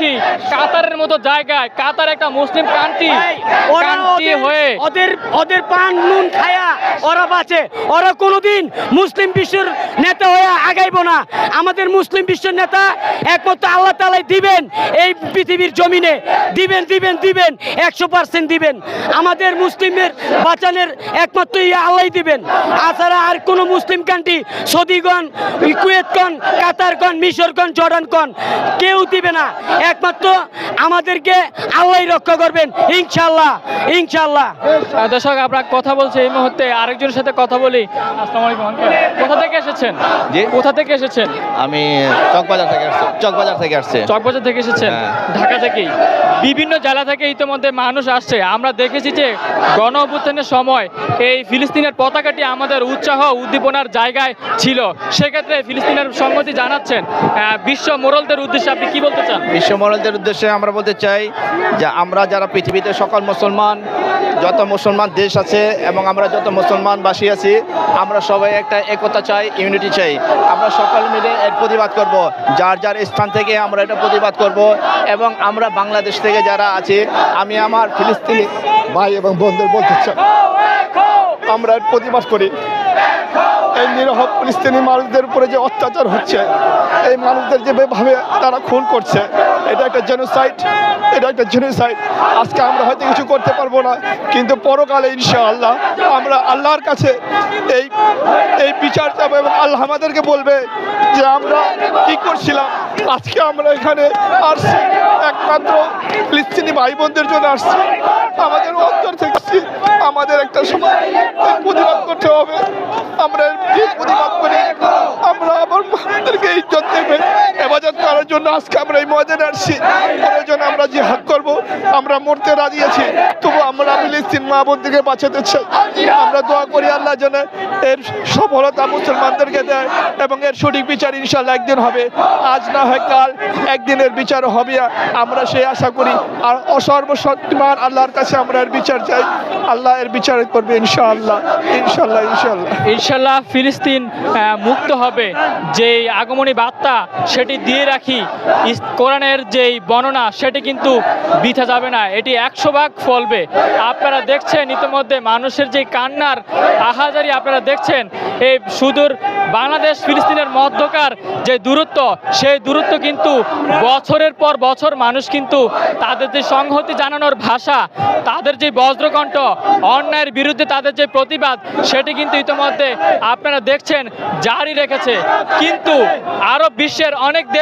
প্রতিবেশী কাতারের মতো জায়গায়, কাতার একটা মুসলিম কান্ট্রি হয়ে ওদের পান নুন খায়া ওরা বাঁচে, ওরা কোনোদিন মুসলিম বিশ্বের নেতা হয়ে আগাইবো না। আমাদের মুসলিম বিশ্বের নেতা একমাত্র আল্লাহ তাআলাই দিবেন, এই পৃথিবীর জমিনে দিবেন দিবেন দিবেন 100% দিবেন। আমাদের মুসলিমের বাঁচানোর একমাত্র আল্লাহ দিবেন, আছাড়া আর কোনো মুসলিম কান্ট্রি সৌদিগণ, কুয়েতগণ, কাতারগণ, মিশরগণ, জর্ডানগণ কেউ দিবে না। একমাত্র আমাদেরকে আল্লাহই রক্ষা করবেন ইনশাআল্লাহ ইনশাআল্লাহ। দর্শক আমরা কথা বলছি এই মুহূর্তে আরেকজনের সাথে কথা বলি। আসসালামু আলাইকুম আঙ্কেল, কোথা থেকে এসেছেন? জি, কোথা থেকে এসেছেন? আমি চকবাজার থেকে আসছি। চকবাজার থেকে এসেছেন? হ্যাঁ। ঢাকা থেকেই? বিভিন্ন জেলা থেকে ইতিমধ্যে মানুষ আসছে। আমরা দেখেছি যে গণ অভ্যুত্থানের সময় এই ফিলিস্তিনের পতাকাটি আমাদের উৎসাহ উদ্দীপনার জায়গায় ছিল। সেক্ষেত্রে ফিলিস্তিনের সংহতি জানাচ্ছেন, বিশ্ব মোড়লদের উদ্দেশ্যে আপনি কি বলতে চান? বিশ্ব মোড়লদের উদ্দেশ্যে আমরা বলতে চাই যে আমরা যারা পৃথিবীতে সকল মুসলমান, যত মুসলমান দেশ আছে এবং আমরা যত মুসলমানবাসী আছি, আমরা সবাই একটা একতা চাই, ইউনিটি চাই। আমরা সকল মিলে এর প্রতিবাদ করব, যার যার স্থান থেকে আমরা এটা প্রতিবাদ করব। এবং আমরা বাংলাদেশ থেকে যারা আছি, আমি আমার ফিলিস্তিনি ভাই এবং বোনদের বলতে চাই, আমরা এর প্রতিবাদ করি। এই নিরহ ফিলিস্তিনি মানুষদের উপরে যে অত্যাচার হচ্ছে, এই মানুষদের যেভাবে তারা খুন করছে, এটা একটা জেনোসাইড, এটা একটা জেনোসাইড। আজকে আমরা হয়তো কিছু করতে পারবো না, কিন্তু পরকালে ইনশাআল্লাহ আমরা আল্লাহর কাছে এই বিচার চাবো এবং আল্লাহ আমাদেরকে বলবে যে আমরা কি করছিলাম। আজকে আমরা এখানে আসছি একমাত্র ফিলিস্তিনি ভাই বোনদের জন্য আসছি, আমাদের অন্তর থেকে আমাদের একটা সময় প্রতিবাদ করতে হবে। আমরা প্রতিবাদ করি, আমরা আমাদেরকে ইজ্জত দেবে হেফাজত করার জন্য আজকে আমরা এই ময়দানে আসছি। প্রয়োজন আমরা জিহাদ করব, আমরা মরতে রাজি আছি, তবু আমরা ফিলিস্তিন মা বোনদেরকে বাঁচাতে চাই। আমরা দোয়া করি আল্লাহ যেন এর সফলতা মুসলমানদেরকে দেয় এবং এর সঠিক বিচার ইনশাআল্লাহ একদিন হবে। আজ না হয় কাল একদিনের বিচার হবে, আমরা সেই আশা করি। আর অসর্বশক্তিমান আল্লাহর কাছে আমরা এর বিচার চাই, আল্লাহ এর বিচার করবে ইনশাআল্লাহ ইনশাআল্লাহ ইনশাআল্লাহ ইনশাল্লাহ ফিলিস্তিন মুক্ত হবে। যেই আগমনী বার্তা সেটি দিয়ে রাখি, কোরআনের যেই বর্ণনা সেটি কিন্তু বৃথা যাবে না, এটি 100 ভাগ ফলবে। আপনারা দেখছেন ইতিমধ্যে মানুষের যে কান্নার আহাজারি, আপনারা দেখছেন এই সুদূর বাংলাদেশ ফিলিস্তিনের মধ্যকার যে দূরত্ব, সেই দূরত্ব কিন্তু বছরের পর বছর মানুষ কিন্তু তাদের যে সংহতি জানানোর ভাষা, তাদের যে বজ্রকণ্ঠ, অন্যায়ের বিরুদ্ধে তাদের যে প্রতিবাদ, সেটি কিন্তু ইতিমধ্যে আপনারা দেখছেন জারি রেখেছে। কিন্তু আরব বিশ্বের অনেক দেশ